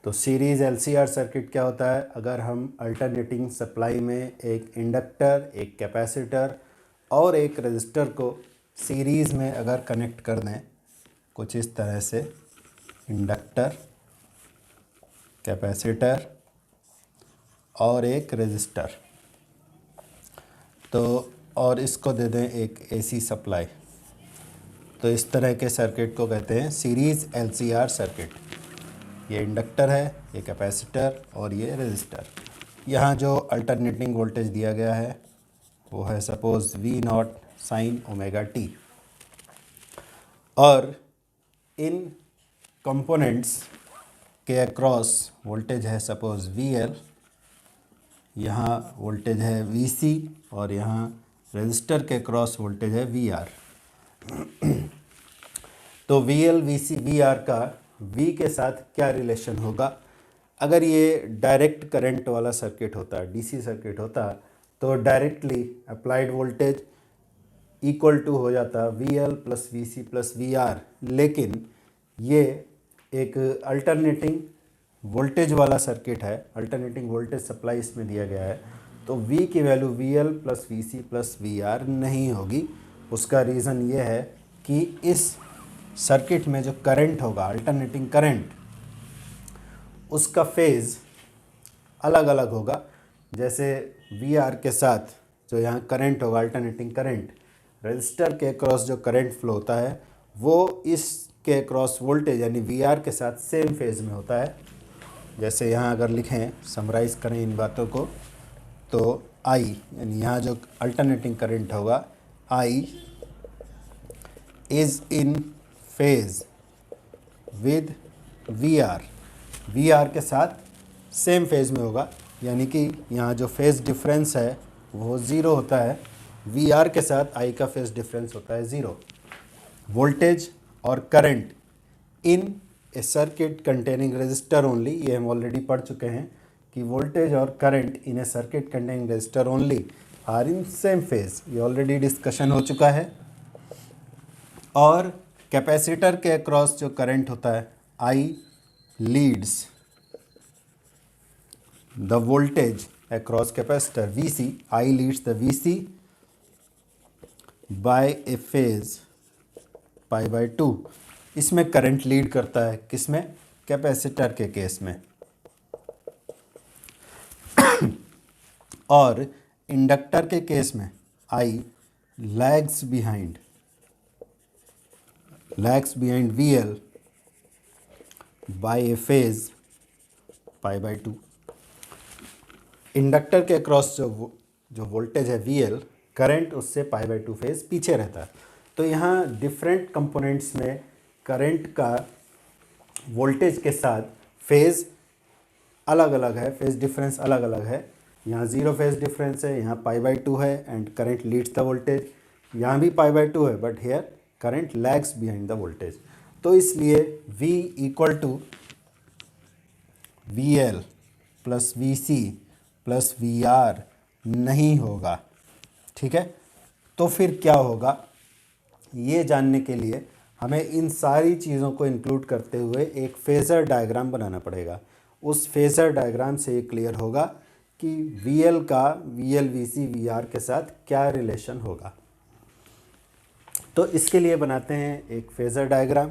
तो series LCR circuit क्या होता है? अगर हम अल्टरनेटिंग सप्लाई में एक इंडक्टर, एक कैपेसिटर और एक रजिस्टर को सीरीज़ में अगर कनेक्ट कर दें कुछ इस तरह से, इंडक्टर, कैपेसिटर और एक रजिस्टर, तो और इसको दे दें एक एसी सप्लाई, तो इस तरह के सर्किट को कहते हैं सीरीज़ एलसीआर सर्किट। ये इंडक्टर है, ये कैपेसिटर और ये रजिस्टर। यहाँ जो अल्टरनेटिंग वोल्टेज दिया गया है वो है suppose V0 sine omega t, और इन कंपोनेंट्स के अक्रॉस वोल्टेज है सपोज़ VL, यहाँ वोल्टेज है VC और यहाँ रजिस्टर के क्रॉस वोल्टेज है VR। तो VL, VC, VR का V के साथ क्या रिलेशन होगा? अगर ये डायरेक्ट करंट वाला सर्किट होता, DC सर्किट होता, तो directly applied voltage equal to हो जाता VL plus VC plus VR, लेकिन ये एक अल्टरनेटिंग वोल्टेज वाला सर्किट है, अल्टरनेटिंग वोल्टेज सप्लाई इसमें दिया गया है, तो V की value VL plus VC plus VR नहीं होगी। उसका रीज़न ये है कि इस सर्किट में जो करंट होगा, अल्टरनेटिंग करंट, उसका फेज़ अलग अलग होगा। जैसे VR के साथ जो यहाँ करंट होगा, अल्टरनेटिंग करंट, रजिस्टर के क्रॉस जो करंट फ्लो होता है वो इसके क्रॉस वोल्टेज यानी VR के साथ सेम फेज़ में होता है। जैसे यहाँ अगर लिखें, समराइज़ करें इन बातों को, तो I यानी यहाँ जो अल्टरनेटिंग करंट होगा I is in phase with VR, VR के साथ सेम फेज़ में होगा, यानी कि यहाँ जो फेज़ डिफरेंस है वो ज़ीरो होता है, VR के साथ I का फेज़ डिफरेंस होता है ज़ीरो। वोल्टेज और current in a circuit containing resistor only, ये हम ऑलरेडी पढ़ चुके हैं कि वोल्टेज और current in a circuit containing resistor only are in same phase, ये ऑलरेडी डिस्कशन हो चुका है। और कैपेसिटर के अक्रॉस जो करंट होता है I leads the voltage across capacitor VC, I leads the VC by a phase π/2। इसमें करंट लीड करता है, किसमें? कैपेसिटर के केस में। और इंडक्टर के केस में I lags behind VL by a phase π/2। Inductor के क्रॉस जो वोल्टेज है VL, करंट उससे π/2 फेज पीछे रहता है। तो यहाँ डिफरेंट कंपोनेंट्स में करंट का वोल्टेज के साथ फेज़ अलग अलग है, फेज़ डिफरेंस अलग अलग है। यहाँ ज़ीरो फेज़ डिफरेंस है, यहाँ π/2 है and current leads the voltage. यहाँ भी π/2 है but here current lags behind the voltage. तो इसलिए V equal to VL plus VC plus VR नहीं होगा, ठीक है। तो फिर क्या होगा, ये जानने के लिए हमें इन सारी चीज़ों को इंक्लूड करते हुए एक फेज़र डायग्राम बनाना पड़ेगा। उस फेज़र डायग्राम से ये क्लियर होगा कि VL का VL, VC, VR के साथ क्या रिलेशन होगा। तो इसके लिए बनाते हैं एक फेज़र डायग्राम।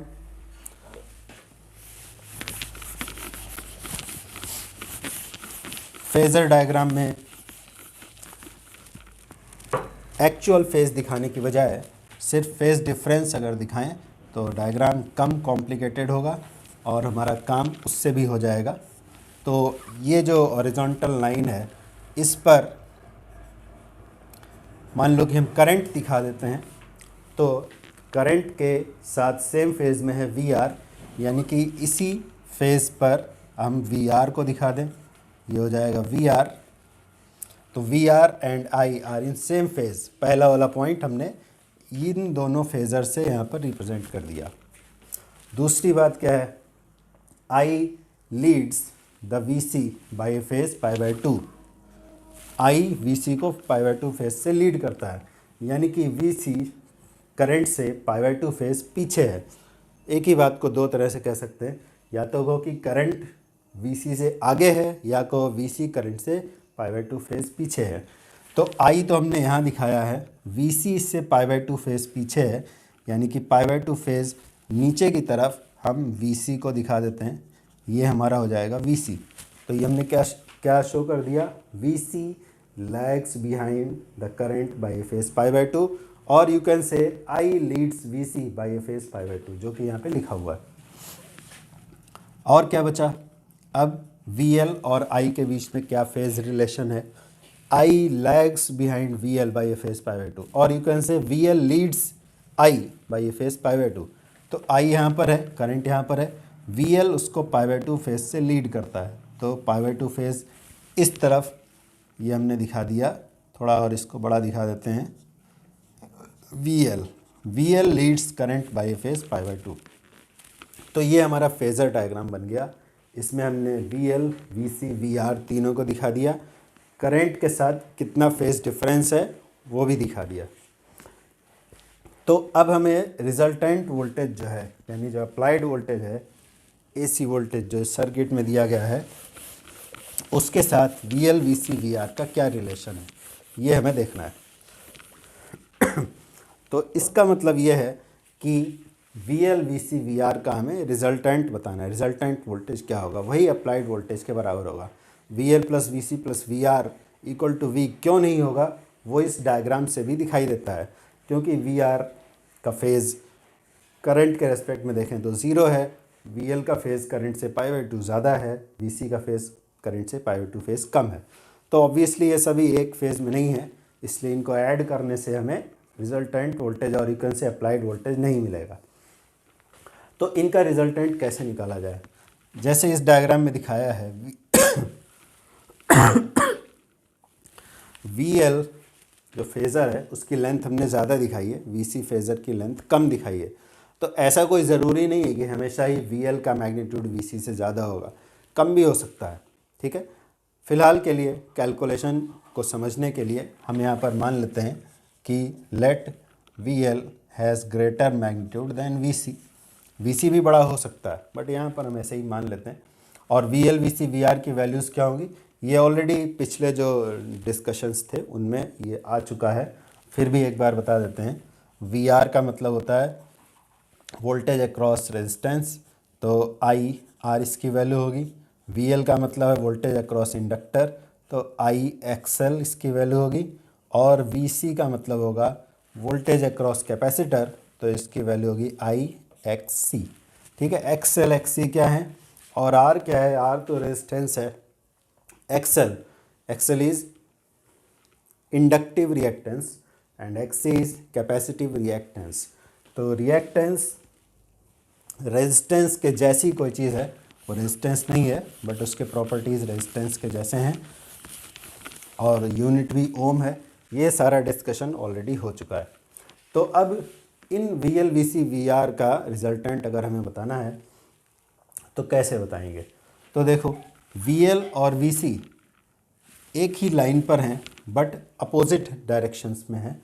फेज़र डायग्राम में एक्चुअल फेज़ दिखाने की बजाय सिर्फ फेज़ डिफरेंस अगर दिखाएं तो डायग्राम कम कॉम्प्लिकेटेड होगा और हमारा काम उससे भी हो जाएगा। तो ये जो हॉरिजॉन्टल लाइन है, इस पर मान लो कि हम करंट दिखा देते हैं, तो करंट के साथ सेम फेज़ में है VR, यानी कि इसी फेज़ पर हम VR को दिखा दें, ये हो जाएगा VR। तो VR and I are in same phase, पहला वाला पॉइंट हमने इन दोनों फेज़र से यहाँ पर रिप्रेजेंट कर दिया। दूसरी बात क्या है, I leads the VC by a phase π/2। I VC को π/2 फेज़ से लीड करता है, यानी कि VC करंट से π/2 फेज़ पीछे है। एक ही बात को दो तरह से कह सकते हैं, या तो हो कि करंट VC से आगे है या को VC करंट से π/2 फेज़ पीछे है। तो I तो हमने यहाँ दिखाया है, VC इससे π/2 फेज़ पीछे है, यानी कि π/2 फेज़ नीचे की तरफ हम VC को दिखा देते हैं, ये हमारा हो जाएगा VC। तो ये हमने क्या क्या शो कर दिया, VC lags behind the current by a phase π/2, और you can say I leads VC by a phase π/2, जो कि यहाँ पे लिखा हुआ है। और क्या बचा, अब VL और I के बीच में क्या फेज़ रिलेशन है, I lags behind VL by a phase π/2, और you can say VL leads I by a phase π/2। तो I यहाँ पर है, करंट यहाँ पर है, VL उसको π/2 फेज़ से लीड करता है, तो π/2 फेज़ इस तरफ ये हमने दिखा दिया, थोड़ा और इसको बड़ा दिखा देते हैं, VL leads current by a phase π/2। तो ये हमारा फेज़र डायग्राम बन गया। इसमें हमने VL, VC, VR तीनों को दिखा दिया, करंट के साथ कितना फेज़ डिफरेंस है वो भी दिखा दिया। तो अब हमें रिजल्टेंट वोल्टेज जो है, यानी जो अप्लाइड वोल्टेज है, AC वोल्टेज जो सर्किट में दिया गया है, उसके साथ VL, VC, VR का क्या रिलेशन है, ये हमें देखना है। तो इसका मतलब ये है कि VL, VC, VR का हमें रिजल्टेंट बताना है। रिजल्टेंट वोल्टेज क्या होगा, वही अप्लाइड वोल्टेज के बराबर होगा। VL plus VC plus VR equal to V क्यों नहीं होगा, वो इस डायग्राम से भी दिखाई देता है, क्योंकि VR का फेज़ करंट के रेस्पेक्ट में देखें तो 0 है, VL का फेज़ करंट से π/2 ज़्यादा है, VC का फेज़ करंट से π/2 फेज़ कम है। तो ऑब्वियसली ये सभी एक फेज़ में नहीं है, इसलिए इनको ऐड करने से हमें रिजल्टेंट वोल्टेज और इक्वल से अप्लाइड वोल्टेज नहीं मिलेगा। तो इनका रिजल्टेंट कैसे निकाला जाए, जैसे इस डायग्राम में दिखाया है, VL जो फेज़र है उसकी लेंथ हमने ज़्यादा दिखाई है, VC फेज़र की लेंथ कम दिखाई है। तो ऐसा कोई ज़रूरी नहीं है कि हमेशा ही VL का मैग्नीट्यूड VC से ज़्यादा होगा, कम भी हो सकता है। ठीक है, फ़िलहाल के लिए कैलकुलेशन को समझने के लिए हम यहाँ पर मान लेते हैं कि let VL has greater magnitude than VC। VC भी बड़ा हो सकता है, बट यहाँ पर हम ऐसे ही मान लेते हैं। और VL, VC, VR की वैल्यूज़ क्या होंगी, ये ऑलरेडी पिछले जो डिस्कशंस थे उनमें ये आ चुका है, फिर भी एक बार बता देते हैं। VR का मतलब होता है वोल्टेज अक्रॉस रेजिस्टेंस, तो IR इसकी वैल्यू होगी। VL का मतलब है वोल्टेज अक्रॉस इंडक्टर, तो IXL इसकी वैल्यू होगी। और VC का मतलब होगा वोल्टेज अक्रॉस कैपेसिटर, तो इसकी वैल्यू होगी IXC। ठीक है, XL XC क्या है और R क्या है, R तो रेजिस्टेंस है, XL is inductive reactance and XC is capacitive reactance. तो रिएक्टेंस रेजिस्टेंस के जैसी कोई चीज़ है, वो रेजिस्टेंस नहीं है बट उसके प्रॉपर्टीज़ रेजिस्टेंस के जैसे हैं, और यूनिट भी ओम है। ये सारा डिस्कशन ऑलरेडी हो चुका है। तो अब इन VL, VC, VR का रिजल्टेंट अगर हमें बताना है तो कैसे बताएंगे। तो देखो, VL और VC एक ही लाइन पर हैं बट अपोजिट डायरेक्शंस में हैं।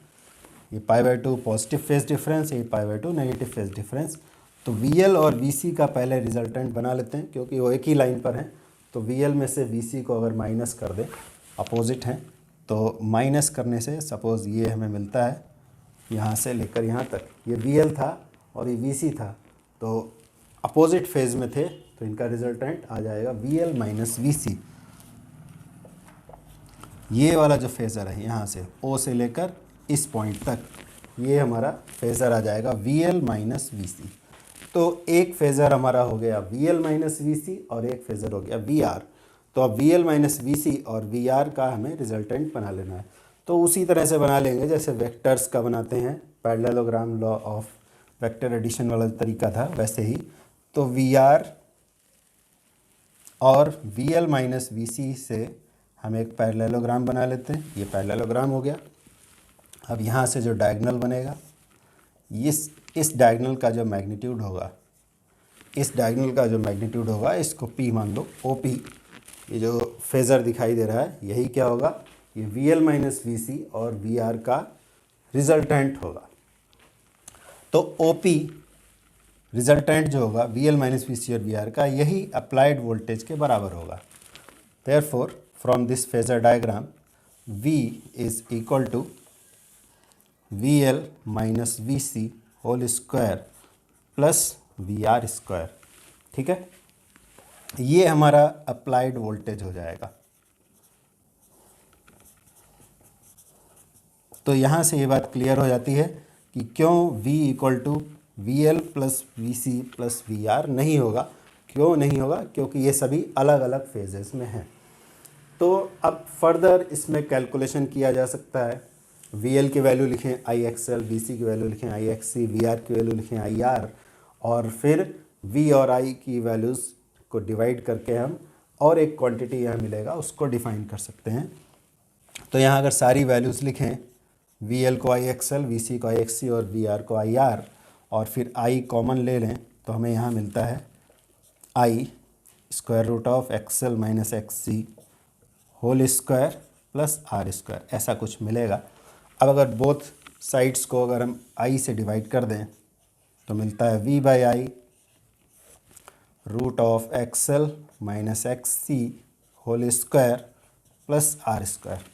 ये π/2 पॉजिटिव फेज़ डिफरेंस, ये π/2 नेगेटिव फेज़ डिफरेंस। तो VL और VC का पहले रिजल्टेंट बना लेते हैं, क्योंकि वो एक ही लाइन पर हैं। तो VL में से VC को अगर माइनस कर दें, अपोजिट हैं, तो माइनस करने से सपोज़ ये हमें मिलता है, यहाँ से लेकर यहाँ तक ये VL था और ये VC था, तो अपोजिट फेज़ में थे, तो इनका रिजल्टेंट आ जाएगा VL माइनस VC। ये वाला जो फेज़र है यहाँ से O से लेकर इस पॉइंट तक, ये हमारा फेज़र आ जाएगा VL माइनस VC। तो एक फेज़र हमारा हो गया VL माइनस VC और एक फेज़र हो गया VR। तो अब VL माइनस VC और VR का हमें रिजल्टेंट बना लेना है। तो उसी तरह से बना लेंगे जैसे वेक्टर्स का बनाते हैं, parallelogram law of vector addition वाला तरीका था वैसे ही। तो VR और VL माइनस VC से हम एक पैरेललोग्राम बना लेते हैं, ये पैरेललोग्राम हो गया। अब यहाँ से जो डायगोनल बनेगा, इस डायगोनल का जो मैग्नीट्यूड होगा, इसको P मान लो, OP। ये जो फेज़र दिखाई दे रहा है यही क्या होगा, ये VL माइनस VC और VR का रिजल्टेंट होगा। तो OP रिजल्टेंट जो होगा VL माइनस VC और VR का, यही अप्लाइड वोल्टेज के बराबर होगा। Therefore from this phasor diagram V is equal to VL minus VC whole square plus VR square. ठीक है, ये हमारा अप्लाइड वोल्टेज हो जाएगा। तो यहाँ से ये बात क्लियर हो जाती है कि क्यों V equal to VL plus VC plus VR नहीं होगा। क्यों नहीं होगा? क्योंकि ये सभी अलग अलग फेजेस में हैं। तो अब फर्दर इसमें कैलकुलेशन किया जा सकता है। VL की वैल्यू लिखें IXL, VC की वैल्यू लिखें IXC, VR की वैल्यू लिखें IR, और फिर V और I की वैल्यूज़ को डिवाइड करके हम और एक क्वांटिटी यहाँ मिलेगा उसको डिफाइन कर सकते हैं। तो यहाँ अगर सारी वैल्यूज़ लिखें, VL को IXL, VC को IXC और VR को IR, और फिर I कॉमन ले लें, तो हमें यहाँ मिलता है I square root of XL minus XC whole square plus R square, ऐसा कुछ मिलेगा। अब अगर बोथ साइड्स को अगर हम I से डिवाइड कर दें तो मिलता है V by I root of XL minus XC whole square plus R square.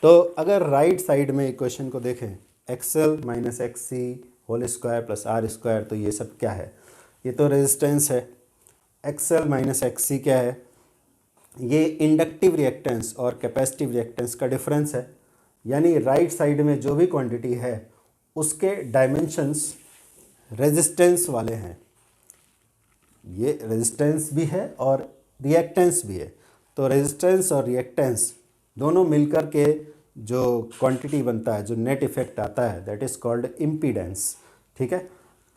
तो अगर राइट साइड में इक्वेशन को देखें, XL minus XC whole square plus R square, तो ये सब क्या है? ये तो रेजिस्टेंस है। XL माइनस XC क्या है? ये इंडक्टिव रिएक्टेंस और कैपेसिटिव रिएक्टेंस का डिफरेंस है। यानी राइट साइड में जो भी क्वांटिटी है उसके डायमेंशंस रेजिस्टेंस वाले हैं। ये रेजिस्टेंस भी है और रिएक्टेंस भी है। तो रेजिस्टेंस और रिएक्टेंस दोनों मिलकर के जो क्वांटिटी बनता है, जो नेट इफेक्ट आता है, दैट इज़ कॉल्ड इम्पीडेंस। ठीक है,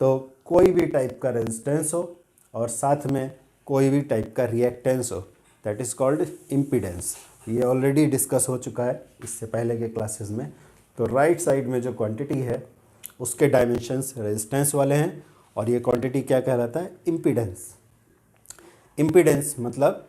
तो कोई भी टाइप का रेजिस्टेंस हो और साथ में कोई भी टाइप का रिएक्टेंस हो, दैट इज़ कॉल्ड इम्पीडेंस। ये ऑलरेडी डिस्कस हो चुका है इससे पहले के क्लासेस में। तो राइट साइड में जो क्वांटिटी है उसके डायमेंशंस रेजिस्टेंस वाले हैं, और ये क्वांटिटी क्या कहलाता है? इम्पीडेंस। इम्पीडेंस मतलब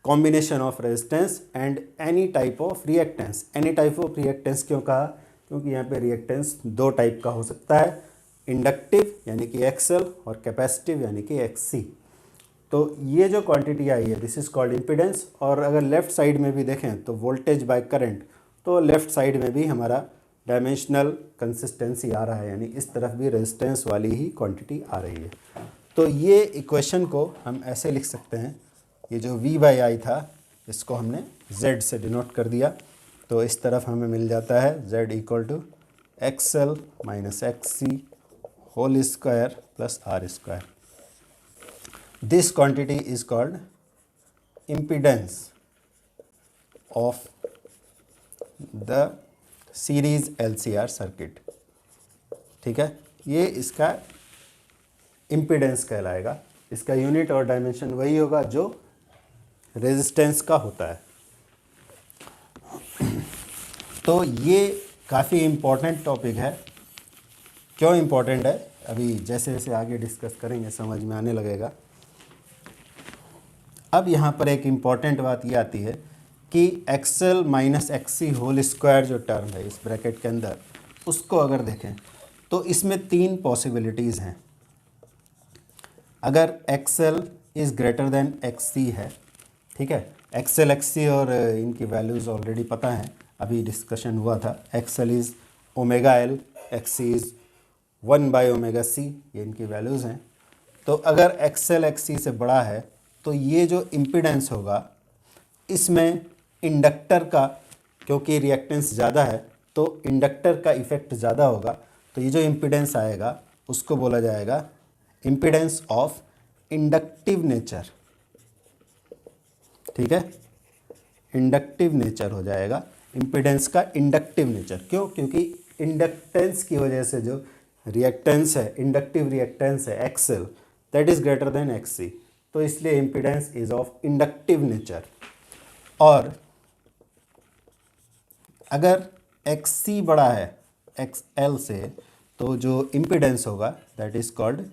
combination of resistance and any type of reactance. Any type of reactance क्यों कहा? क्योंकि यहाँ पे रिएक्टेंस दो टाइप का हो सकता है, इंडक्टिव यानी कि XL और कैपेसिटिव यानी कि XC। तो ये जो क्वांटिटी आई है दिस इज़ कॉल्ड इम्पीडेंस। और अगर लेफ़्ट साइड में भी देखें तो वोल्टेज बाय करंट, तो लेफ़्ट साइड में भी हमारा डायमेंशनल कंसिस्टेंसी आ रहा है, यानी इस तरफ भी रेजिस्टेंस वाली ही क्वांटिटी आ रही है। तो ये इक्वेशन को हम ऐसे लिख सकते हैं, ये जो V बाई आई था इसको हमने Z से डिनोट कर दिया। तो इस तरफ हमें मिल जाता है Z equal to XL minus XC whole square plus R square. This quantity is called impedance of the series LCR circuit. ठीक है, ये इसका इम्पीडेंस कहलाएगा। इसका यूनिट और डायमेंशन वही होगा जो रेजिस्टेंस का होता है। तो ये काफ़ी इम्पोर्टेंट टॉपिक है। क्यों इम्पोर्टेंट है? अभी जैसे जैसे आगे डिस्कस करेंगे समझ में आने लगेगा। अब यहाँ पर एक इम्पॉर्टेंट बात ये आती है कि XL minus XC whole square जो टर्म है इस ब्रैकेट के अंदर, उसको अगर देखें तो इसमें तीन पॉसिबिलिटीज़ हैं। अगर XL is greater than XC है, ठीक है, XL XC और इनकी वैल्यूज़ ऑलरेडी पता हैं, अभी डिस्कशन हुआ था। XL is omega L, XC is 1 by omega C, ये इनकी वैल्यूज़ हैं। तो अगर XL XC से बड़ा है तो ये जो इम्पीडेंस होगा इसमें इंडक्टर का, क्योंकि रिएक्टेंस ज़्यादा है तो इंडक्टर का इफ़ेक्ट ज़्यादा होगा, तो ये जो इम्पीडेंस आएगा उसको बोला जाएगा इम्पीडेंस ऑफ इंडक्टिव नेचर। ठीक है, इंडक्टिव नेचर हो जाएगा इम्पीडेंस का, इंडक्टिव नेचर। क्यों? क्योंकि इंडक्टेंस की वजह से जो रिएक्टेंस है, इंडक्टिव रिएक्टेंस है XL, that is greater than XC, तो इसलिए impedance is of inductive nature. और अगर XC बड़ा है XL से तो जो इम्पीडेंस होगा that is called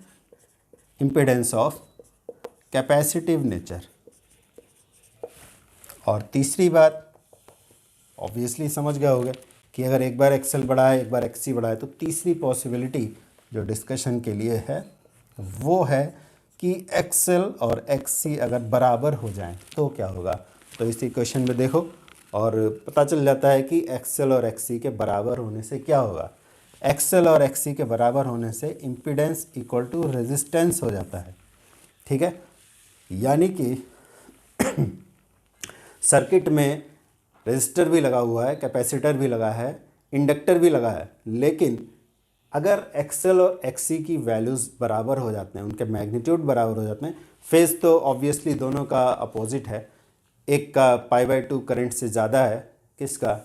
impedance of capacitive nature. और तीसरी बात ऑब्वियसली समझ गए होंगे कि अगर एक बार XL बड़ा है एक बार XC बड़ा है, तो तीसरी पॉसिबिलिटी जो डिस्कशन के लिए है वो है कि एक्सएल और एक्ससी अगर बराबर हो जाएं तो क्या होगा। तो इस इक्वेशन में देखो और पता चल जाता है कि एक्सएल और एक्ससी के बराबर होने से क्या होगा। एक्सएल और एक्ससी के बराबर होने से इम्पीडेंस इक्वल टू रेजिस्टेंस हो जाता है, ठीक है। यानी कि सर्किट में रेजिस्टर भी लगा हुआ है, कैपेसिटर भी लगा है, इंडक्टर भी लगा है, लेकिन अगर एक्सएल और एक्ससी की वैल्यूज़ बराबर हो जाते हैं, उनके मैग्नीट्यूड बराबर हो जाते हैं, फेज़ तो ऑब्वियसली दोनों का अपोजिट है, एक का π/2 करंट से ज़्यादा है, किसका,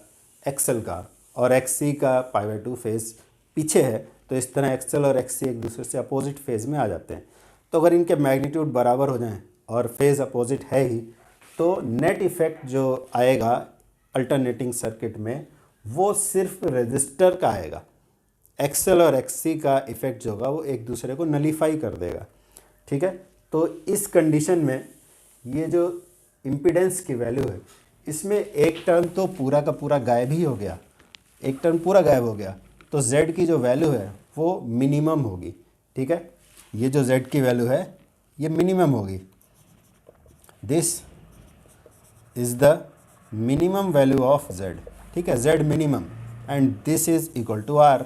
एक्सएल का, और एक्ससी का π/2 फेज़ पीछे है, तो इस तरह एक्सएल और एक्ससी एक दूसरे से अपोजिट फेज़ में आ जाते हैं। तो अगर इनके मैग्नीट्यूड बराबर हो जाएं और फेज़ अपोजिट है ही, तो नेट इफ़ेक्ट जो आएगा अल्टरनेटिंग सर्किट में वो सिर्फ रेजिस्टर का आएगा। एक्सएल और एक्ससी का इफ़ेक्ट जो होगा वो एक दूसरे को नलीफाई कर देगा, ठीक है। तो इस कंडीशन में ये जो इम्पीडेंस की वैल्यू है, इसमें एक टर्म तो पूरा का पूरा गायब ही हो गया, एक टर्म पूरा गायब हो गया, तो z की जो वैल्यू है वो मिनिमम होगी, ठीक है। ये जो z की वैल्यू है ये मिनिमम होगी, this is the minimum value of z, ठीक है, z minimum, and this is equal to r।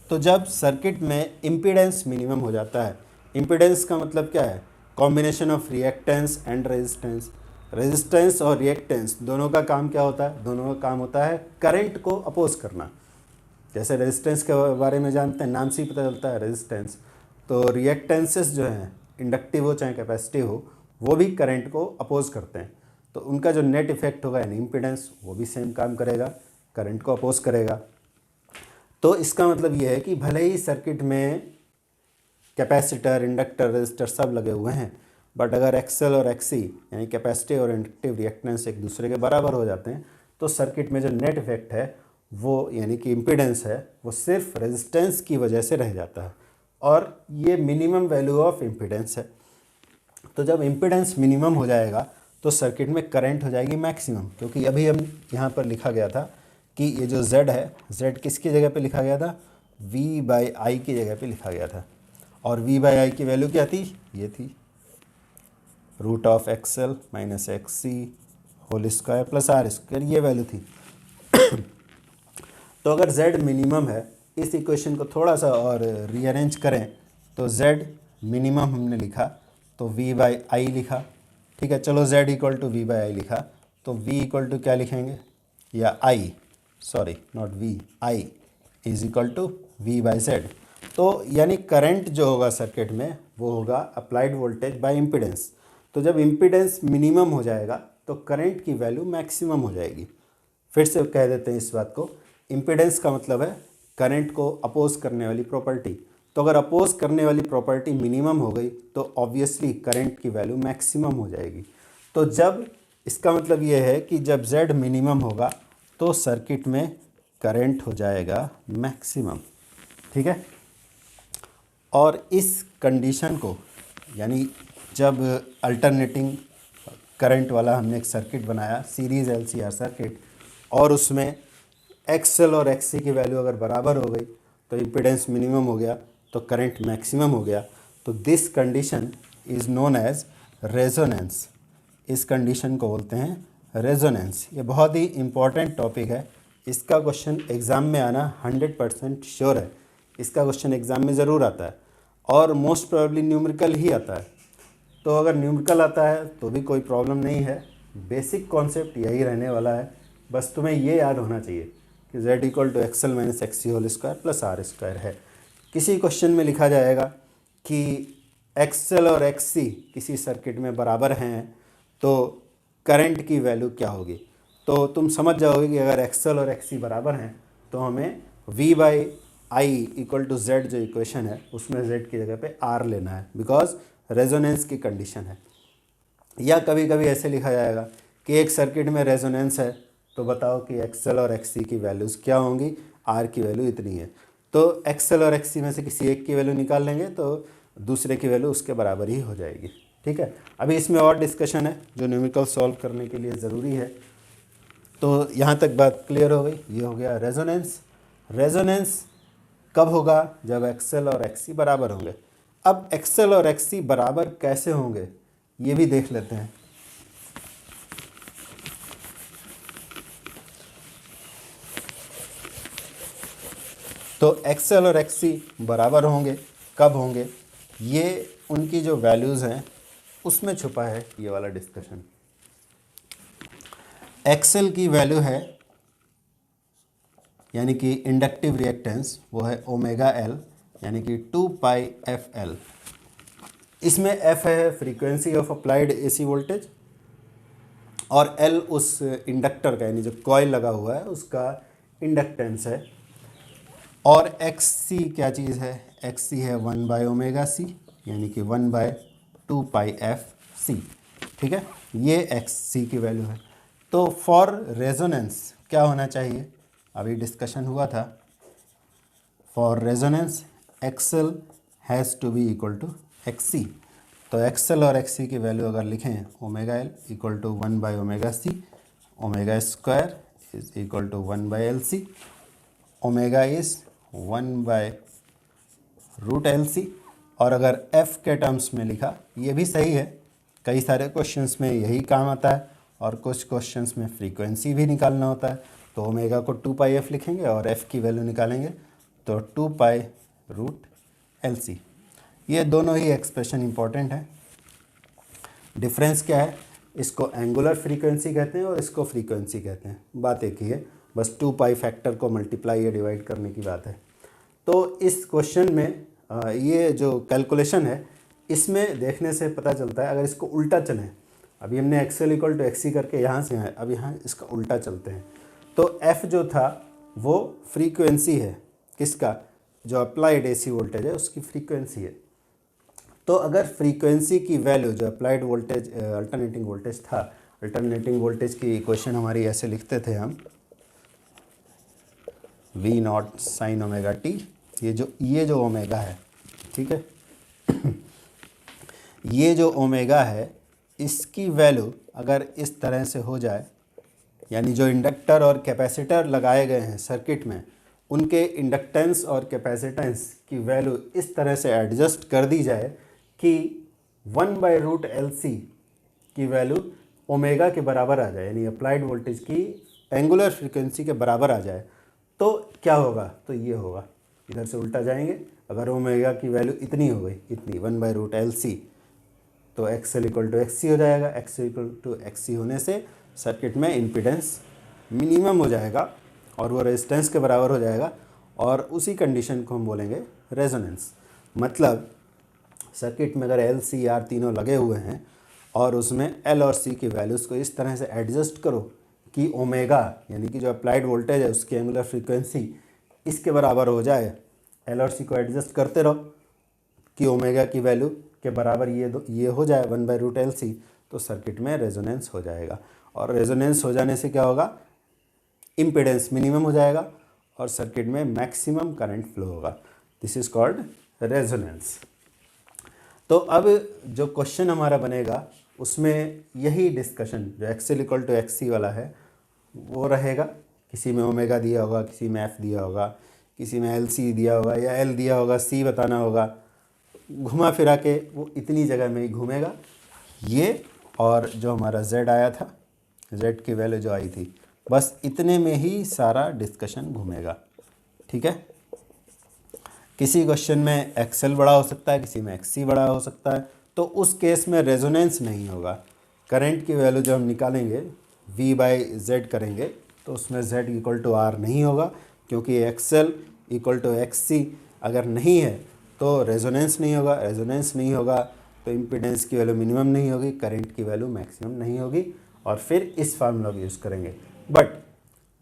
तो जब सर्किट में इम्पीडेंस मिनिमम हो जाता है, इम्पीडेंस का मतलब क्या है, combination of reactance and resistance. Resistance और रिएक्टेंस दोनों का काम क्या होता है, दोनों का काम होता है करंट को अपोज करना। जैसे रेजिस्टेंस के बारे में जानते हैं, नाम से ही पता चलता है रेजिस्टेंस, तो रिएक्टेंसेस जो हैं, इंडक्टिव हो चाहे कैपेसिटिव हो, वो भी करंट को अपोज करते हैं। तो उनका जो नेट इफेक्ट होगा यानी इम्पीडेंस, वो भी सेम काम करेगा, करंट को अपोज करेगा। तो इसका मतलब ये है कि भले ही सर्किट में कैपेसिटर, इंडक्टर, रेजिस्टर सब लगे हुए हैं, बट अगर एक्सएल और एक्ससी यानी कैपेसिटिव और इंडक्टिव रिएक्टेंस एक दूसरे के बराबर हो जाते हैं, तो सर्किट में जो नेट इफेक्ट है वो यानी कि इम्पीडेंस है वो सिर्फ रेजिस्टेंस की वजह से रह जाता है, और ये मिनिमम वैल्यू ऑफ इम्पीडेंस है। तो जब इम्पीडेंस मिनिमम हो जाएगा तो सर्किट में करंट हो जाएगी मैक्सिमम, क्योंकि अभी हम यहाँ पर लिखा गया था कि ये जो Z है, Z किसकी जगह पे लिखा गया था, V/I की जगह पे लिखा गया था, और V/I की वैल्यू क्या थी, ये थी √XL - XC whole square plus R², ये वैल्यू थी। तो अगर Z मिनिमम है, इस इक्वेशन को थोड़ा सा और रीअरेंज करें तो Z मिनिमम हमने लिखा तो V/I लिखा, ठीक है। चलो Z इक्वल टू V/I लिखा, तो V इक्वल टू क्या लिखेंगे, या I, sorry not V, I is equal to V/Z। तो यानी करंट जो होगा सर्किट में वो होगा अप्लाइड वोल्टेज बाय इम्पीडेंस। तो जब इम्पीडेंस मिनिमम हो जाएगा तो करंट की वैल्यू मैक्सिमम हो जाएगी। फिर से कह देते हैं इस बात को, इम्पीडेंस का मतलब है करंट को अपोज करने वाली प्रॉपर्टी। तो अगर अपोज करने वाली प्रॉपर्टी मिनिमम हो गई तो ऑब्वियसली करंट की वैल्यू मैक्सिमम हो जाएगी। तो जब इसका मतलब ये है कि जब Z मिनिमम होगा तो सर्किट में करंट हो जाएगा मैक्सिमम, ठीक है। और इस कंडीशन को यानी जब अल्टरनेटिंग करंट वाला हमने एक सर्किट बनाया, सीरीज़ LCR सर्किट, और उसमें एक्सएल और एक्ससी की वैल्यू अगर बराबर हो गई तो इम्पीडेंस मिनिमम हो गया तो करंट मैक्सिमम हो गया, तो this condition is known as resonance. इस कंडीशन को बोलते हैं रेजोनेंस। ये बहुत ही इम्पॉर्टेंट टॉपिक है, इसका क्वेश्चन एग्ज़ाम में आना 100% श्योर है। इसका क्वेश्चन एग्ज़ाम में ज़रूर आता है और मोस्ट प्रोबेबली न्यूमेरिकल ही आता है। तो अगर न्यूमेरिकल आता है तो भी कोई प्रॉब्लम नहीं है, बेसिक कॉन्सेप्ट यही रहने वाला है। बस तुम्हें ये याद होना चाहिए कि Z equal to XL - XC whole square plus R² है। किसी क्वेश्चन में लिखा जाएगा कि XL और XC किसी सर्किट में बराबर हैं तो करंट की वैल्यू क्या होगी, तो तुम समझ जाओगे कि अगर XL और XC बराबर हैं तो हमें V/I इक्वल टू Z जो इक्वेशन है उसमें Z की जगह पे R लेना है, बिकॉज रेजोनेंस की कंडीशन है। या कभी कभी ऐसे लिखा जाएगा कि एक सर्किट में रेजोनेंस है तो बताओ कि XL और XC की वैल्यूज़ क्या होंगी, R की वैल्यू इतनी है, तो XL और XC में से किसी एक की वैल्यू निकाल लेंगे तो दूसरे की वैल्यू उसके बराबर ही हो जाएगी, ठीक है। अभी इसमें और डिस्कशन है जो न्यूमेरिकल सॉल्व करने के लिए ज़रूरी है। तो यहाँ तक बात क्लियर हो गई, ये हो गया रेजोनेंस। रेजोनेंस कब होगा, जब XL और XC बराबर होंगे। अब एक्सएल और एक्ससी बराबर कैसे होंगे ये भी देख लेते हैं। तो एक्सएल और एक्ससी बराबर होंगे, कब होंगे, ये उनकी जो वैल्यूज़ हैं उसमें छुपा है ये वाला डिस्कशन। एक्सएल की वैल्यू है यानी कि इंडक्टिव रिएक्टेंस वो है ओमेगा एल यानी कि 2 पाई एफ एल। इसमें एफ है frequency of applied AC voltage और एल उस इंडक्टर का यानी जो कॉइल लगा हुआ है उसका इंडक्टेंस है। और एक्स सी क्या चीज़ है, एक्स सी है 1 बाय ओमेगा सी यानी कि 1 बाय 2 पाई एफ सी। ठीक है, ये एक्स सी की वैल्यू है। तो फॉर रेजोनेंस क्या होना चाहिए, अभी डिस्कशन हुआ था, for resonance XL has to be equal to X C. तो एक्सएल और एक्स सी की वैल्यू अगर लिखें omega L equal to 1 by omega C, omega square is equal to 1 by L C, omega is 1 by root L C. और अगर F के terms में लिखा ये भी सही है, कई सारे क्वेश्चंस में यही काम आता है और कुछ क्वेश्चंस में फ्रीक्वेंसी भी निकालना होता है। तो ओमेगा को 2 पाई एफ लिखेंगे और एफ़ की वैल्यू निकालेंगे तो 2 पाई रूट एल सी। ये दोनों ही एक्सप्रेशन इंपॉर्टेंट है। डिफरेंस क्या है, इसको एंगुलर फ्रीक्वेंसी कहते हैं और इसको फ्रीक्वेंसी कहते हैं, बात एक ही है, बस 2 पाई फैक्टर को मल्टीप्लाई या डिवाइड करने की बात है। तो इस क्वेश्चन में ये जो कैलकुलेशन है इसमें देखने से पता चलता है, अगर इसको उल्टा चलें, अभी हमने एक्सएल इक्वल टू एक्सी करके यहाँ से आए, अब यहाँ इसका उल्टा चलते हैं तो एफ़ जो था वो फ्रीक्वेंसी है किसका, जो अप्लाइड एसी वोल्टेज है उसकी फ्रीक्वेंसी है। तो अगर फ्रीक्वेंसी की वैल्यू जो अप्लाइड वोल्टेज अल्टरनेटिंग वोल्टेज था, अल्टरनेटिंग वोल्टेज की इक्वेशन हमारी ऐसे लिखते थे हम, V naught sine omega t, ये जो ओमेगा है, ठीक है ये जो ओमेगा है इसकी वैल्यू अगर इस तरह से हो जाए, यानी जो इंडक्टर और कैपेसिटर लगाए गए हैं सर्किट में उनके इंडक्टेंस और कैपेसिटेंस की वैल्यू इस तरह से एडजस्ट कर दी जाए कि 1 बाय रूट एल सी की वैल्यू ओमेगा के बराबर आ जाए, यानी अप्लाइड वोल्टेज की एंगुलर फ्रीक्वेंसी के बराबर आ जाए, तो क्या होगा, तो ये होगा, इधर से उल्टा जाएंगे, अगर ओमेगा की वैल्यू इतनी हो गई, इतनी 1 बाय रूट एल सी, तो X L equal to X C हो जाएगा। X L equal to X C होने से सर्किट में इम्पीडेंस मिनिमम हो जाएगा और वो रेजिस्टेंस के बराबर हो जाएगा और उसी कंडीशन को हम बोलेंगे रेजोनेंस। मतलब सर्किट में अगर एल सी आर तीनों लगे हुए हैं और उसमें एल और सी की वैल्यूज़ को इस तरह से एडजस्ट करो कि ओमेगा यानी कि जो अप्लाइड वोल्टेज है उसकी एंगुलर फ्रीक्वेंसी इसके बराबर हो जाए, एल और सी को एडजस्ट करते रहो कि ओमेगा की वैल्यू के बराबर ये हो जाए 1 बाय रूट एल सी, तो सर्किट में रेजोनेंस हो जाएगा। और रेजोनेंस हो जाने से क्या होगा, इम्पीडेंस मिनिमम हो जाएगा और सर्किट में मैक्सिमम करंट फ्लो होगा। This is called resonance. तो अब जो क्वेश्चन हमारा बनेगा उसमें यही डिस्कशन जो एक्सएल इक्वल टू एक्स सी वाला है वो रहेगा। किसी में ओमेगा दिया होगा, किसी में एफ दिया होगा, किसी में एल सी दिया होगा या एल दिया होगा, सी बताना होगा, घुमा फिरा के वो इतनी जगह में ही घूमेगा ये। और जो हमारा z आया था, z की वैल्यू जो आई थी, बस इतने में ही सारा डिस्कशन घूमेगा। ठीक है, किसी क्वेश्चन में एक्सएल बड़ा हो सकता है, किसी में एक्ससी बड़ा हो सकता है, तो उस केस में रेजोनेंस नहीं होगा। करंट की वैल्यू जब हम निकालेंगे v बाई जेड करेंगे तो उसमें z इक्वल टू आर नहीं होगा, क्योंकि एक्सएल इक्वल टू एक्ससी अगर नहीं है तो रेजोनेंस नहीं होगा, रेजोनेंस नहीं होगा तो इम्पीडेंस की वैल्यू मिनिमम नहीं होगी, करंट की वैल्यू मैक्सिमम नहीं होगी, और फिर इस फार्मूला को यूज़ करेंगे। बट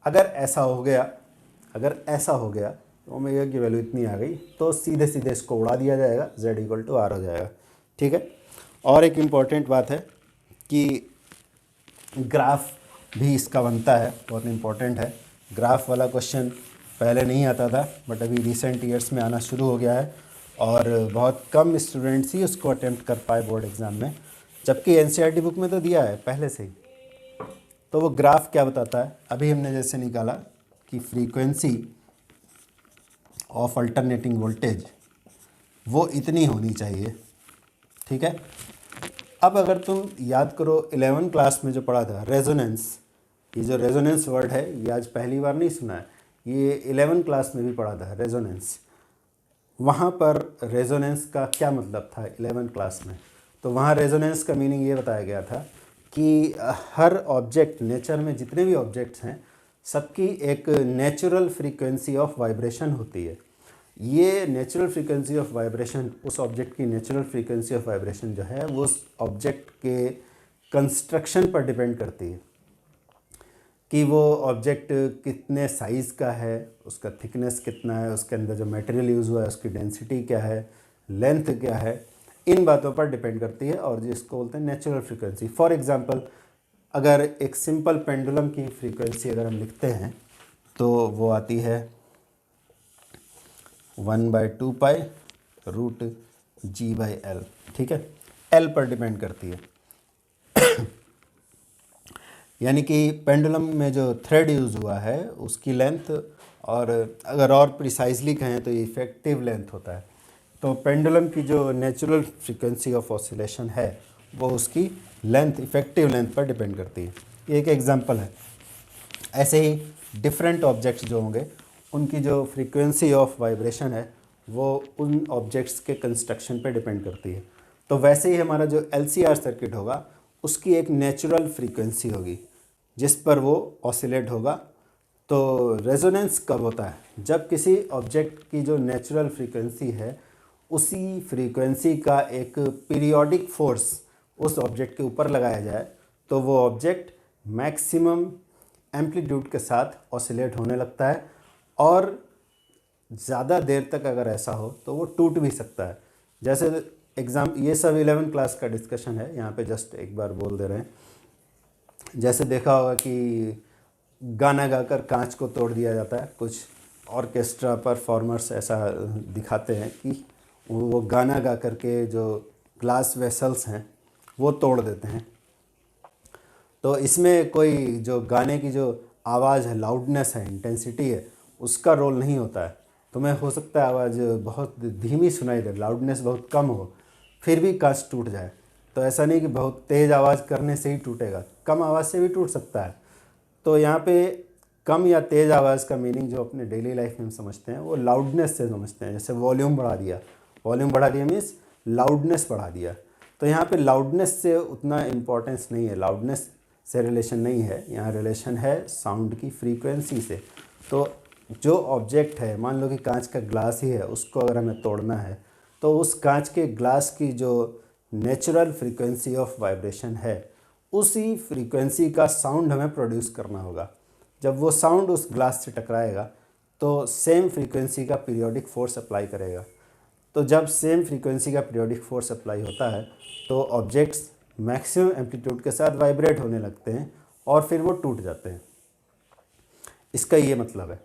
अगर ऐसा हो गया तो ओमेगा की वैल्यू इतनी आ गई तो सीधे सीधे इसको उड़ा दिया जाएगा, z इक्वल टू आर हो जाएगा। ठीक है, और एक इम्पॉर्टेंट बात है कि ग्राफ भी इसका बनता है, बहुत इम्पॉर्टेंट है। ग्राफ वाला क्वेश्चन पहले नहीं आता था बट अभी रिसेंट ईयर्स में आना शुरू हो गया है और बहुत कम स्टूडेंट्स ही उसको अटेम्प्ट कर पाए बोर्ड एग्ज़ाम में, जबकि एनसीईआरटी बुक में तो दिया है पहले से ही। तो वो ग्राफ क्या बताता है, अभी हमने जैसे निकाला कि फ्रीक्वेंसी ऑफ अल्टरनेटिंग वोल्टेज वो इतनी होनी चाहिए। ठीक है। अब अगर तुम याद करो 11 क्लास में जो पढ़ा था रेजोनेंस, ये जो रेजोनेंस वर्ड है ये आज पहली बार नहीं सुना है, ये 11 क्लास में भी पढ़ा था रेजोनेंस। वहाँ पर रेजोनेंस का क्या मतलब था 11 क्लास में? तो वहाँ रेजोनेंस का मीनिंग ये बताया गया था कि हर ऑब्जेक्ट, नेचर में जितने भी ऑब्जेक्ट्स हैं सबकी एक नेचुरल फ्रीक्वेंसी ऑफ वाइब्रेशन होती है। ये नेचुरल फ्रीक्वेंसी ऑफ वाइब्रेशन, उस ऑब्जेक्ट की नेचुरल फ्रीक्वेंसी ऑफ वाइब्रेशन जो है वो उस ऑब्जेक्ट के कंस्ट्रक्शन पर डिपेंड करती है कि वो ऑब्जेक्ट कितने साइज़ का है, उसका थिकनेस कितना है, उसके अंदर जो मटेरियल यूज़ हुआ है उसकी डेंसिटी क्या है, लेंथ क्या है, इन बातों पर डिपेंड करती है और जिसको बोलते हैं नेचुरल फ्रीक्वेंसी। फॉर एग्जांपल अगर एक सिंपल पेंडुलम की फ्रीक्वेंसी अगर हम लिखते हैं तो वो आती है 1/2π√g/L। ठीक है, L पर डिपेंड करती है। यानी कि पेंडुलम में जो थ्रेड यूज़ हुआ है उसकी लेंथ, और अगर और प्रिसाइजली कहें तो ये इफ़ेक्टिव लेंथ होता है। तो पेंडुलम की जो नेचुरल फ्रीक्वेंसी ऑफ ऑसिलेशन है वो उसकी लेंथ, इफ़ेक्टिव लेंथ पर डिपेंड करती है। ये एक एग्जांपल है। ऐसे ही डिफरेंट ऑब्जेक्ट्स जो होंगे उनकी जो फ्रीक्वेंसी ऑफ वाइब्रेशन है वो उन ऑब्जेक्ट्स के कंस्ट्रक्शन पे डिपेंड करती है। तो वैसे ही हमारा जो LCR सर्किट होगा उसकी एक नेचुरल फ्रीक्वेंसी होगी जिस पर वो ऑसिलेट होगा। तो रेजोनेंस कब होता है? जब किसी ऑब्जेक्ट की जो नेचुरल फ्रीक्वेंसी है उसी फ्रीक्वेंसी का एक पीरियोडिक फोर्स उस ऑब्जेक्ट के ऊपर लगाया जाए तो वो ऑब्जेक्ट मैक्सिमम एम्पलीट्यूड के साथ ऑसिलेट होने लगता है, और ज़्यादा देर तक अगर ऐसा हो तो वो टूट भी सकता है। जैसे ये सब 11 क्लास का डिस्कशन है, यहाँ पे जस्ट एक बार बोल दे रहे हैं। जैसे देखा होगा कि गाना गाकर कांच को तोड़ दिया जाता है, कुछ ऑर्केस्ट्रा परफॉर्मर्स ऐसा दिखाते हैं कि वो गाना गा करके जो ग्लास वेसल्स हैं वो तोड़ देते हैं। तो इसमें कोई जो गाने की जो आवाज़ है, लाउडनेस है, इंटेंसिटी है, उसका रोल नहीं होता है। तुम्हें हो सकता है आवाज़ बहुत धीमी सुनाई दे, लाउडनेस बहुत कम हो, फिर भी कांच टूट जाए। तो ऐसा नहीं कि बहुत तेज़ आवाज़ करने से ही टूटेगा, कम आवाज़ से भी टूट सकता है। तो यहाँ पे कम या तेज़ आवाज़ का मीनिंग जो अपने डेली लाइफ में हम समझते हैं वो लाउडनेस से समझते हैं। जैसे वॉल्यूम बढ़ा दिया, वॉल्यूम बढ़ा दिया मीन्स लाउडनेस बढ़ा दिया। तो यहाँ पे लाउडनेस से उतना इम्पोर्टेंस नहीं है, लाउडनेस से रिलेशन नहीं है, यहाँ रिलेशन है साउंड की फ्रीक्वेंसी से। तो जो ऑब्जेक्ट है, मान लो कि कांच का ग्लास ही है, उसको अगर हमें तोड़ना है तो उस कांच के ग्लास की जो नेचुरल फ्रीक्वेंसी ऑफ वाइब्रेशन है उसी फ्रीक्वेंसी का साउंड हमें प्रोड्यूस करना होगा। जब वो साउंड उस ग्लास से टकराएगा तो सेम फ्रीक्वेंसी का पीरियोडिक फोर्स अप्लाई करेगा। तो जब सेम फ्रीक्वेंसी का पीरियोडिक फोर्स अप्लाई होता है तो ऑब्जेक्ट्स मैक्सिमम एम्पलीट्यूड के साथ वाइब्रेट होने लगते हैं और फिर वो टूट जाते हैं। इसका ये मतलब है।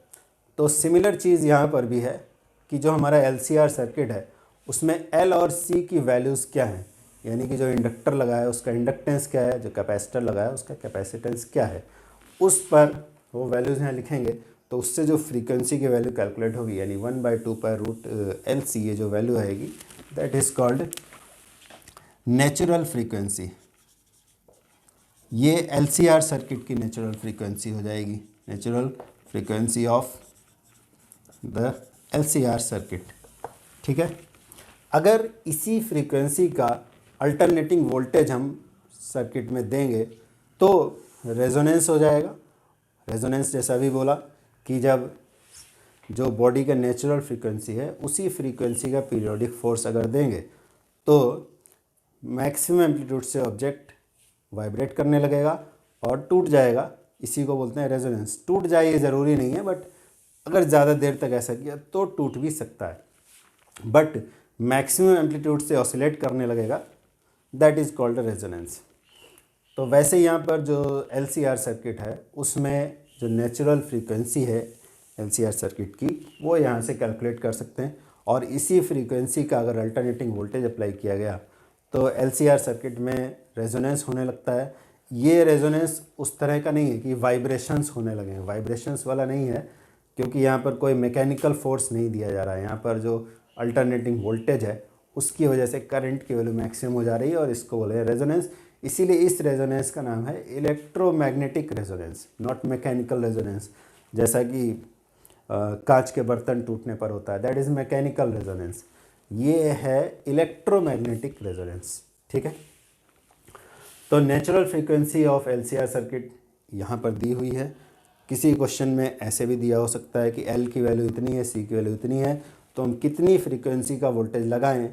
तो सिमिलर चीज़ यहाँ पर भी है कि जो हमारा LCR सर्किट है उसमें L और C की वैल्यूज़ क्या हैं, यानी कि जो इंडक्टर लगा है उसका इंडक्टेंस क्या है, जो कैपेसिटर लगा है उसका कैपेसिटेंस क्या है, उस पर वो वैल्यूज़ यहाँ लिखेंगे। तो उससे जो फ्रीक्वेंसी की वैल्यू कैलकुलेट होगी, यानी 1/2π√LC ये जो वैल्यू आएगी, that is called natural frequency. ये LCR सर्किट की नेचुरल फ्रीक्वेंसी हो जाएगी, natural frequency of the LCR circuit. ठीक है। अगर इसी फ्रीक्वेंसी का अल्टरनेटिंग वोल्टेज हम सर्किट में देंगे तो रेजोनेंस हो जाएगा। रेजोनेंस जैसा अभी बोला कि जब जो बॉडी का नेचुरल फ्रीक्वेंसी है उसी फ्रीक्वेंसी का पीरियोडिक फोर्स अगर देंगे तो मैक्सिमम एम्पलीट्यूड से ऑब्जेक्ट वाइब्रेट करने लगेगा और टूट जाएगा। इसी को बोलते हैं रेजोनेंस। टूट जाए ये ज़रूरी नहीं है, बट अगर ज़्यादा देर तक ऐसा किया तो टूट भी सकता है, बट मैक्सिमम एम्पलीट्यूड से ऑसिलेट करने लगेगा, दैट इज़ कॉल्ड रेजोनेंस। तो वैसे यहाँ पर जो LCR सर्किट है उसमें जो नेचुरल फ्रीक्वेंसी है LCR सर्किट की वो यहाँ से कैलकुलेट कर सकते हैं, और इसी फ्रीक्वेंसी का अगर अल्टरनेटिंग वोल्टेज अप्लाई किया गया तो LCR सर्किट में रेजोनेंस होने लगता है। ये रेजोनेंस उस तरह का नहीं है कि वाइब्रेशंस होने लगे हैं, वाइब्रेशंस वाला नहीं है, क्योंकि यहाँ पर कोई मैकेनिकल फोर्स नहीं दिया जा रहा है। यहाँ पर जो अल्टरनेटिंग वोल्टेज है उसकी वजह से करंट की वैल्यू मैक्सिमम हो जा रही है और इसको बोले रेजोनेंस। इसीलिए इस रेजोनेंस का नाम है electromagnetic resonance, not mechanical resonance. जैसा कि कांच के बर्तन टूटने पर होता है, दैट इज़ मैकेनिकल रेजोनेंस। ये है इलेक्ट्रोमैग्नेटिक रेजोनेंस। ठीक है, तो natural frequency of LCR circuit यहाँ पर दी हुई है। किसी क्वेश्चन में ऐसे भी दिया हो सकता है कि एल की वैल्यू इतनी है, सी की वैल्यू इतनी है, तो हम कितनी फ्रीक्वेंसी का वोल्टेज लगाएं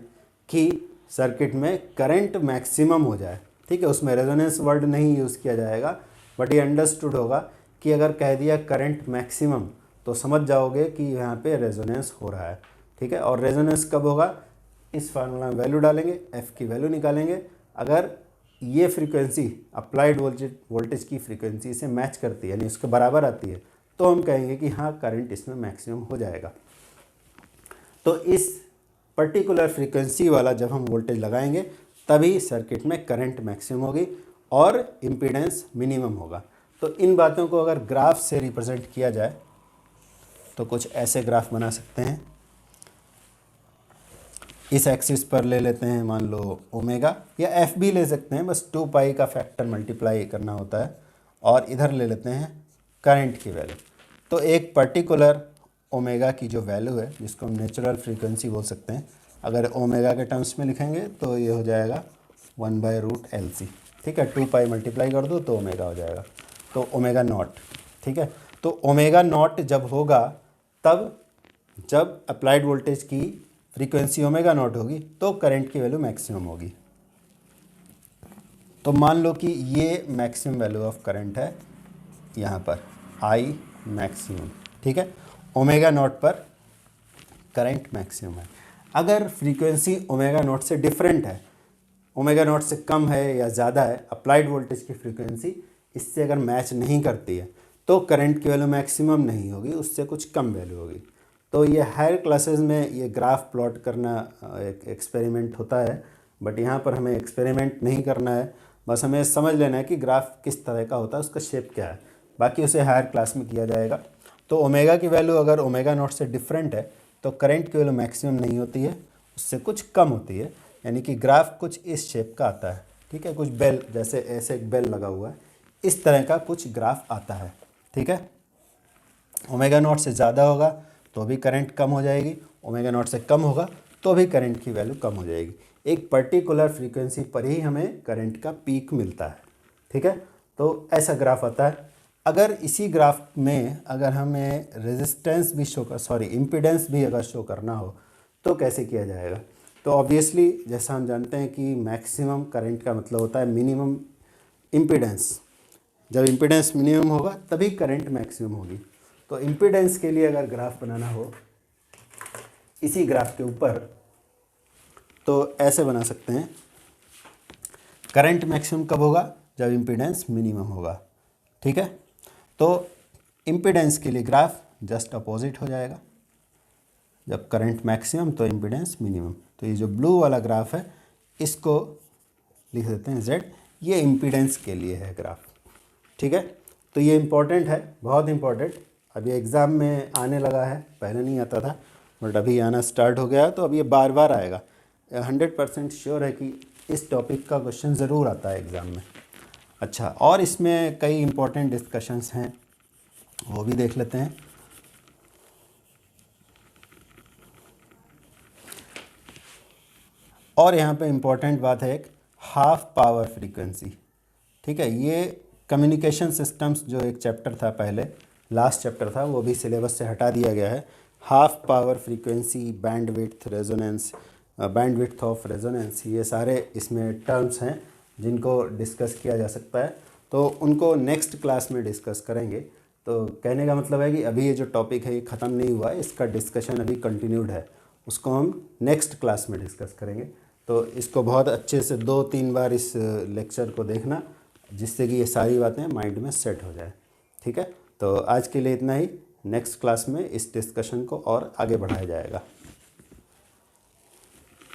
कि सर्किट में करंट मैक्सिमम हो जाए। ठीक है, उसमें रेजोनेंस वर्ड नहीं यूज़ किया जाएगा, बट ये अंडरस्टूड होगा कि अगर कह दिया करंट मैक्सिमम तो समझ जाओगे कि यहाँ पे रेजोनेंस हो रहा है। ठीक है, और रेजोनेंस कब होगा, इस फार्मूला में वैल्यू डालेंगे, एफ की वैल्यू निकालेंगे। अगर ये फ्रीक्वेंसी अप्लाइड वोल्टेज की फ्रीक्वेंसी से मैच करती है, यानी उसके बराबर आती है, तो हम कहेंगे कि हाँ करंट इसमें मैक्सिमम हो जाएगा। तो इस पर्टिकुलर फ्रीक्वेंसी वाला जब हम वोल्टेज लगाएंगे तभी सर्किट में करंट मैक्सिमम होगी और इम्पीडेंस मिनिमम होगा। तो इन बातों को अगर ग्राफ से रिप्रेजेंट किया जाए तो कुछ ऐसे ग्राफ बना सकते हैं। इस एक्सिस पर ले लेते हैं मान लो ओमेगा, या एफ भी ले सकते हैं, बस 2 पाई का फैक्टर मल्टीप्लाई करना होता है, और इधर ले लेते हैं करंट की वैल्यू। तो एक पर्टिकुलर ओमेगा की जो वैल्यू है जिसको हम नेचुरल फ्रीक्वेंसी बोल सकते हैं, अगर ओमेगा के टर्म्स में लिखेंगे तो ये हो जाएगा 1/√LC। ठीक है, 2 पाई मल्टीप्लाई कर दो तो ओमेगा हो जाएगा, तो ओमेगा नॉट। ठीक है, तो ओमेगा नॉट जब होगा तब जब अप्लाइड वोल्टेज की फ्रीक्वेंसी ओमेगा नॉट होगी तो करंट की वैल्यू मैक्सिमम होगी। तो मान लो कि ये मैक्सिमम वैल्यू ऑफ करंट है यहाँ पर आई मैक्सिमम। ठीक है, ओमेगा नॉट पर करंट मैक्सिमम है। अगर फ्रीक्वेंसी ओमेगा नॉट से डिफरेंट है, ओमेगा नॉट से कम है या ज़्यादा है, अप्लाइड वोल्टेज की फ्रीक्वेंसी इससे अगर मैच नहीं करती है तो करंट की वैल्यू मैक्सिमम नहीं होगी, उससे कुछ कम वैल्यू होगी। तो ये हायर क्लासेस में ये ग्राफ प्लॉट करना एक एक्सपेरिमेंट होता है, बट यहाँ पर हमें एक्सपेरिमेंट नहीं करना है, बस हमें समझ लेना है कि ग्राफ किस तरह का होता है, उसका शेप क्या है, बाकी उसे हायर क्लास में किया जाएगा। तो ओमेगा की वैल्यू अगर ओमेगा नॉट से डिफरेंट है तो करंट की वैल्यू मैक्सिमम नहीं होती है, उससे कुछ कम होती है, यानी कि ग्राफ कुछ इस शेप का आता है। ठीक है, कुछ बेल जैसे ऐसे एक बेल लगा हुआ है, इस तरह का कुछ ग्राफ आता है। ठीक है, ओमेगा नॉट से ज़्यादा होगा तो भी करंट कम हो जाएगी, ओमेगा नॉट से कम होगा तो भी करंट की वैल्यू कम हो जाएगी। एक पर्टिकुलर फ्रीक्वेंसी पर ही हमें करंट का पीक मिलता है। ठीक है, तो ऐसा ग्राफ आता है। अगर इसी ग्राफ में अगर हमें रेजिस्टेंस भी इम्पीडेंस भी अगर शो करना हो तो कैसे किया जाएगा। तो ऑब्वियसली जैसा हम जानते हैं कि मैक्सिमम करंट का मतलब होता है मिनिमम इम्पीडेंस। जब इम्पीडेंस मिनिमम होगा तभी करंट मैक्सिमम होगी। तो इम्पीडेंस के लिए अगर ग्राफ बनाना हो इसी ग्राफ के ऊपर तो ऐसे बना सकते हैं, करंट मैक्सिमम कब होगा, जब इम्पीडेंस मिनिमम होगा। ठीक है, तो इम्पीडेंस के लिए ग्राफ जस्ट अपोजिट हो जाएगा, जब करंट मैक्सिमम तो इम्पीडेंस मिनिमम। तो ये जो ब्लू वाला ग्राफ है इसको लिख देते हैं Z, ये इम्पीडेंस के लिए है ग्राफ। ठीक है, तो ये इम्पॉर्टेंट है, बहुत इम्पॉर्टेंट। अभी एग्ज़ाम में आने लगा है, पहले नहीं आता था बट अभी आना स्टार्ट हो गया, तो अब ये बार बार आएगा। 100% श्योर है कि इस टॉपिक का क्वेश्चन ज़रूर आता है एग्ज़ाम में। अच्छा, और इसमें कई इम्पोर्टेंट डिस्कशंस हैं, वो भी देख लेते हैं। और यहाँ पे इम्पोर्टेंट बात है एक हाफ पावर फ्रीक्वेंसी। ठीक है, ये कम्युनिकेशन सिस्टम्स जो एक चैप्टर था पहले, लास्ट चैप्टर था, वो भी सिलेबस से हटा दिया गया है। Half power frequency, bandwidth resonance, bandwidth of resonance, ये सारे इसमें टर्म्स हैं जिनको डिस्कस किया जा सकता है, तो उनको नेक्स्ट क्लास में डिस्कस करेंगे। तो कहने का मतलब है कि अभी ये जो टॉपिक है ये ख़त्म नहीं हुआ है, इसका डिस्कशन अभी कंटिन्यूड है, उसको हम नेक्स्ट क्लास में डिस्कस करेंगे। तो इसको बहुत अच्छे से 2-3 बार इस लेक्चर को देखना, जिससे कि ये सारी बातें माइंड में सेट हो जाए। ठीक है, तो आज के लिए इतना ही, नेक्स्ट क्लास में इस डिस्कशन को और आगे बढ़ाया जाएगा।